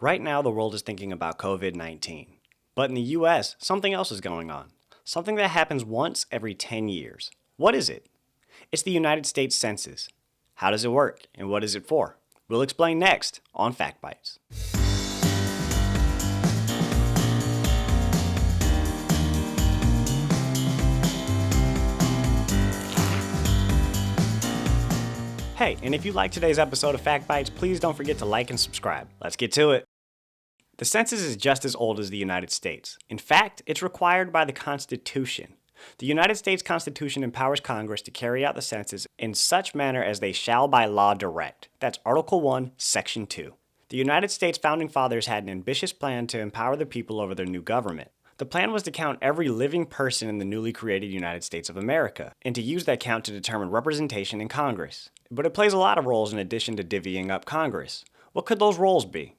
Right now, the world is thinking about COVID-19. But in the US, something else is going on. Something that happens once every 10 years. What is it? It's the United States Census. How does it work, and what is it for? We'll explain next on Fact Bites. Hey, and if you like today's episode of Fact Bites, please don't forget to like and subscribe. Let's get to it. The census is just as old as the United States. In fact, it's required by the Constitution. The United States Constitution empowers Congress to carry out the census in such manner as they shall by law direct. That's Article 1, Section 2. The United States Founding Fathers had an ambitious plan to empower the people over their new government. The plan was to count every living person in the newly created United States of America, and to use that count to determine representation in Congress. But it plays a lot of roles in addition to divvying up Congress. What could those roles be?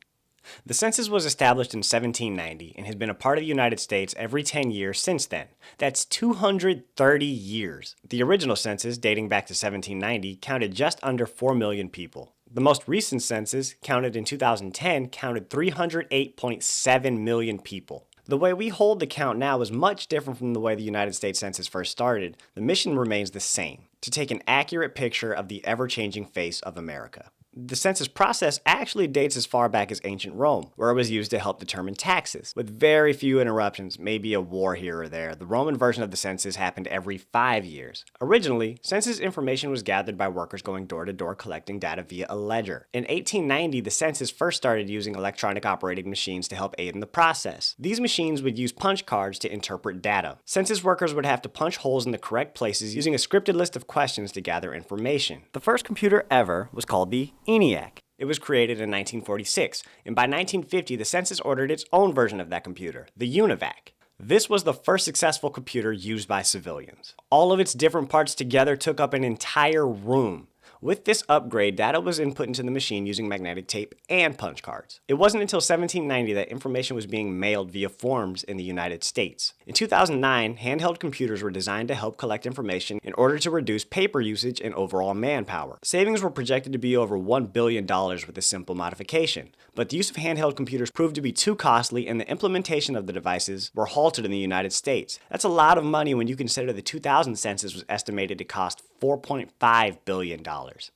The census was established in 1790 and has been a part of the United States every 10 years since then. That's 230 years. The original census, dating back to 1790, counted just under 4 million people. The most recent census, counted in 2010, counted 308.7 million people. The way we hold the count now is much different from the way the United States Census first started. The mission remains the same, to take an accurate picture of the ever-changing face of America. The census process actually dates as far back as ancient Rome, where it was used to help determine taxes. With very few interruptions, maybe a war here or there, the Roman version of the census happened every 5 years. Originally, census information was gathered by workers going door to door collecting data via a ledger. In 1890, the census first started using electronic operating machines to help aid in the process. These machines would use punch cards to interpret data. Census workers would have to punch holes in the correct places using a scripted list of questions to gather information. The first computer ever was called the ENIAC. It was created in 1946, and by 1950 the census ordered its own version of that computer, the UNIVAC. This was the first successful computer used by civilians. All of its different parts together took up an entire room. With this upgrade, data was input into the machine using magnetic tape and punch cards. It wasn't until 1790 that information was being mailed via forms in the United States. In 2009, handheld computers were designed to help collect information in order to reduce paper usage and overall manpower. Savings were projected to be over $1 billion with a simple modification. But the use of handheld computers proved to be too costly, and the implementation of the devices were halted in the United States. That's a lot of money when you consider the 2000 census was estimated to cost $4.5 billion.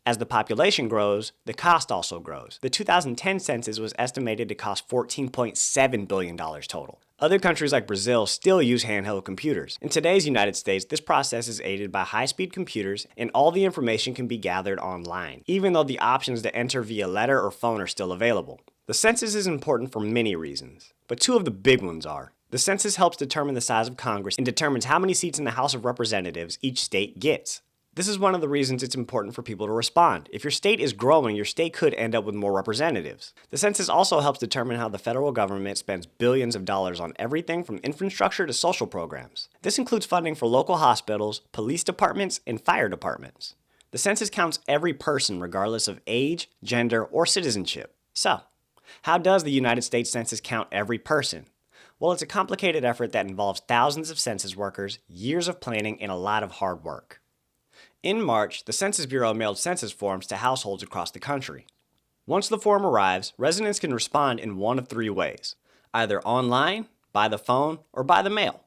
As the population grows, the cost also grows. The 2010 census was estimated to cost $14.7 billion total. Other countries like Brazil still use handheld computers. In today's United States, this process is aided by high-speed computers, and all the information can be gathered online, even though the options to enter via letter or phone are still available. The census is important for many reasons, but two of the big ones are: the census helps determine the size of Congress and determines how many seats in the House of Representatives each state gets. This is one of the reasons it's important for people to respond. If your state is growing, your state could end up with more representatives. The census also helps determine how the federal government spends billions of dollars on everything from infrastructure to social programs. This includes funding for local hospitals, police departments, and fire departments. The census counts every person regardless of age, gender, or citizenship. So, how does the United States Census count every person? Well, it's a complicated effort that involves thousands of census workers, years of planning, and a lot of hard work. In March, the Census Bureau mailed census forms to households across the country. Once the form arrives, residents can respond in one of three ways: either online, by the phone, or by the mail.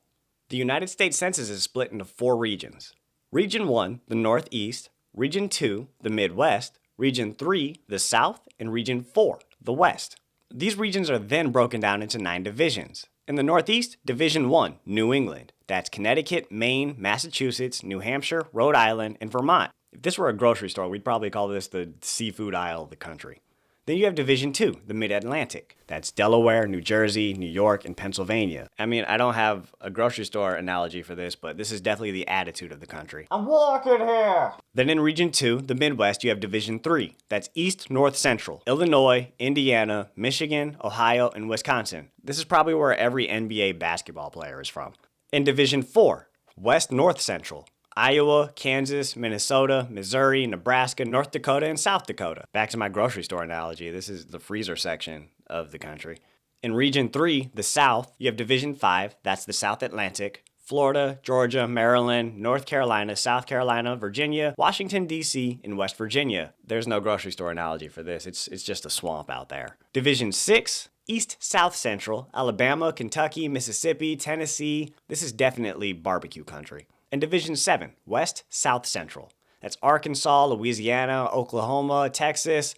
The United States Census is split into 4 regions. Region 1, the Northeast; Region 2, the Midwest; Region 3, the South; and Region 4, the West. These regions are then broken down into 9 divisions. In the Northeast, Division 1, New England. That's Connecticut, Maine, Massachusetts, New Hampshire, Rhode Island, and Vermont. If this were a grocery store, we'd probably call this the seafood aisle of the country. Then you have Division 2, the Mid-Atlantic. That's Delaware, New Jersey, New York, and Pennsylvania. I mean, I don't have a grocery store analogy for this, but this is definitely the attitude of the country. I'm walking here! Then in Region 2, the Midwest, you have Division 3. That's East, North, Central. Illinois, Indiana, Michigan, Ohio, and Wisconsin. This is probably where every NBA basketball player is from. In Division 4, West, North, Central. Iowa, Kansas, Minnesota, Missouri, Nebraska, North Dakota, and South Dakota. Back to my grocery store analogy, this is the freezer section of the country. In Region 3, the South, you have Division 5, that's the South Atlantic, Florida, Georgia, Maryland, North Carolina, South Carolina, Virginia, Washington, D.C., and West Virginia. There's no grocery store analogy for this. It's just a swamp out there. Division 6, East South Central, Alabama, Kentucky, Mississippi, Tennessee. This is definitely barbecue country. And Division 7, West South Central. That's Arkansas, Louisiana, Oklahoma, Texas.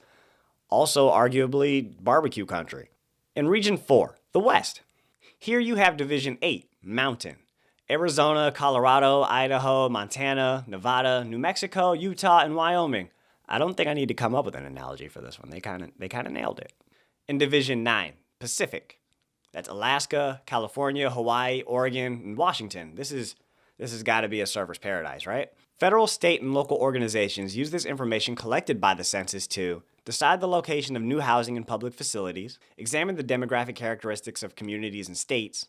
Also arguably barbecue country. In Region 4, the West. Here you have Division 8, Mountain. Arizona, Colorado, Idaho, Montana, Nevada, New Mexico, Utah, and Wyoming. I don't think I need to come up with an analogy for this one. They kind of nailed it. In Division 9, Pacific. That's Alaska, California, Hawaii, Oregon, and Washington. This has got to be a surfer's paradise, right? Federal, state, and local organizations use this information collected by the census to decide the location of new housing and public facilities, examine the demographic characteristics of communities and states,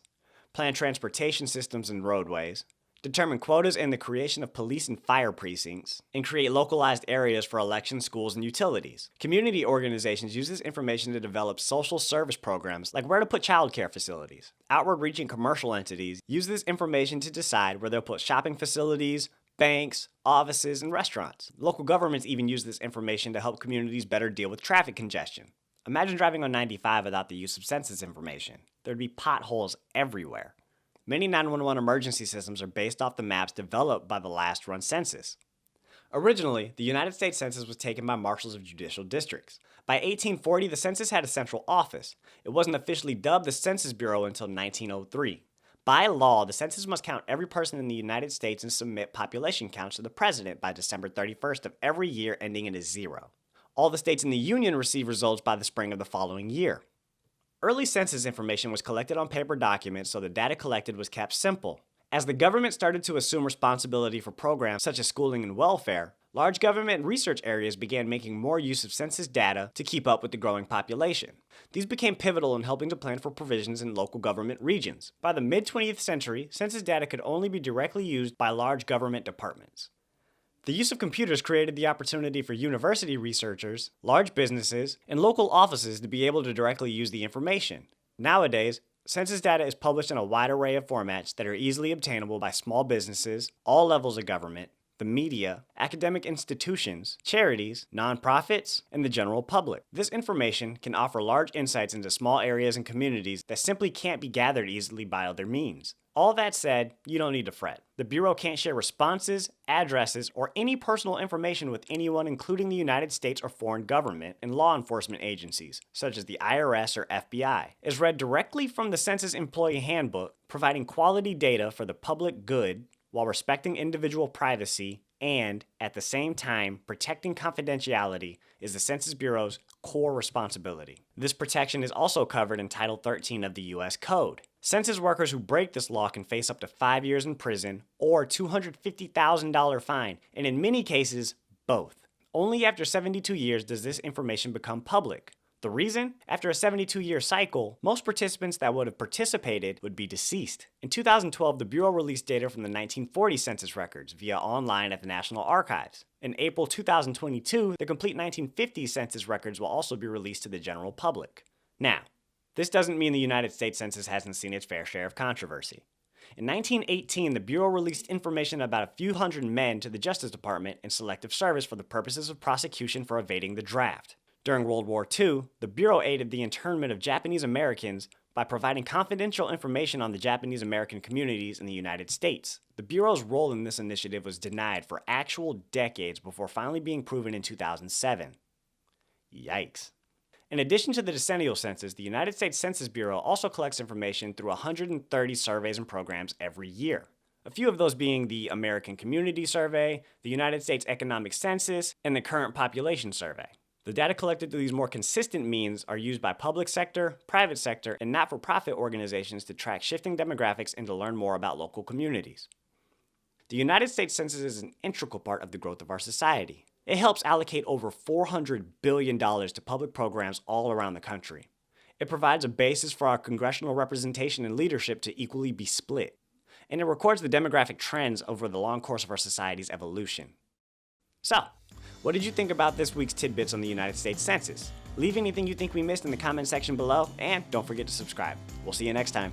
plan transportation systems and roadways, determine quotas and the creation of police and fire precincts, and create localized areas for elections, schools, and utilities. Community organizations use this information to develop social service programs like where to put childcare facilities. Outward-reaching commercial entities use this information to decide where they'll put shopping facilities, banks, offices, and restaurants. Local governments even use this information to help communities better deal with traffic congestion. Imagine driving on 95 without the use of census information. There'd be potholes everywhere. Many 911 emergency systems are based off the maps developed by the last run census. Originally, the United States Census was taken by marshals of judicial districts. By 1840, the census had a central office. It wasn't officially dubbed the Census Bureau until 1903. By law, the census must count every person in the United States and submit population counts to the president by December 31st of every year, ending in a 0. All the states in the Union receive results by the spring of the following year. Early census information was collected on paper documents, so the data collected was kept simple. As the government started to assume responsibility for programs such as schooling and welfare, large government and research areas began making more use of census data to keep up with the growing population. These became pivotal in helping to plan for provisions in local government regions. By the mid-20th century, census data could only be directly used by large government departments. The use of computers created the opportunity for university researchers, large businesses, and local offices to be able to directly use the information. Nowadays, census data is published in a wide array of formats that are easily obtainable by small businesses, all levels of government, the media, academic institutions, charities, nonprofits, and the general public. This information can offer large insights into small areas and communities that simply can't be gathered easily by other means. All that said, you don't need to fret. The Bureau can't share responses, addresses, or any personal information with anyone, including the United States or foreign government and law enforcement agencies, such as the IRS or FBI. It's read directly from the Census Employee Handbook, providing quality data for the public good while respecting individual privacy and, at the same time, protecting confidentiality is the Census Bureau's core responsibility. This protection is also covered in Title 13 of the U.S. Code. Census workers who break this law can face up to 5 years in prison or $250,000 fine, and in many cases, both. Only after 72 years does this information become public. The reason? After a 72-year cycle, most participants that would have participated would be deceased. In 2012, the Bureau released data from the 1940 census records via online at the National Archives. In April 2022, the complete 1950 census records will also be released to the general public. Now, this doesn't mean the United States Census hasn't seen its fair share of controversy. In 1918, the Bureau released information about a few hundred men to the Justice Department in selective service for the purposes of prosecution for evading the draft. During World War II, the Bureau aided the internment of Japanese Americans by providing confidential information on the Japanese American communities in the United States. The Bureau's role in this initiative was denied for actual decades before finally being proven in 2007. Yikes. In addition to the decennial census, the United States Census Bureau also collects information through 130 surveys and programs every year. A few of those being the American Community Survey, the United States Economic Census, and the Current Population Survey. The data collected through these more consistent means are used by public sector, private sector, and not-for-profit organizations to track shifting demographics and to learn more about local communities. The United States Census is an integral part of the growth of our society. It helps allocate over $400 billion to public programs all around the country. It provides a basis for our congressional representation and leadership to equally be split. And it records the demographic trends over the long course of our society's evolution. So, what did you think about this week's tidbits on the United States Census? Leave anything you think we missed in the comment section below, and don't forget to subscribe. We'll see you next time.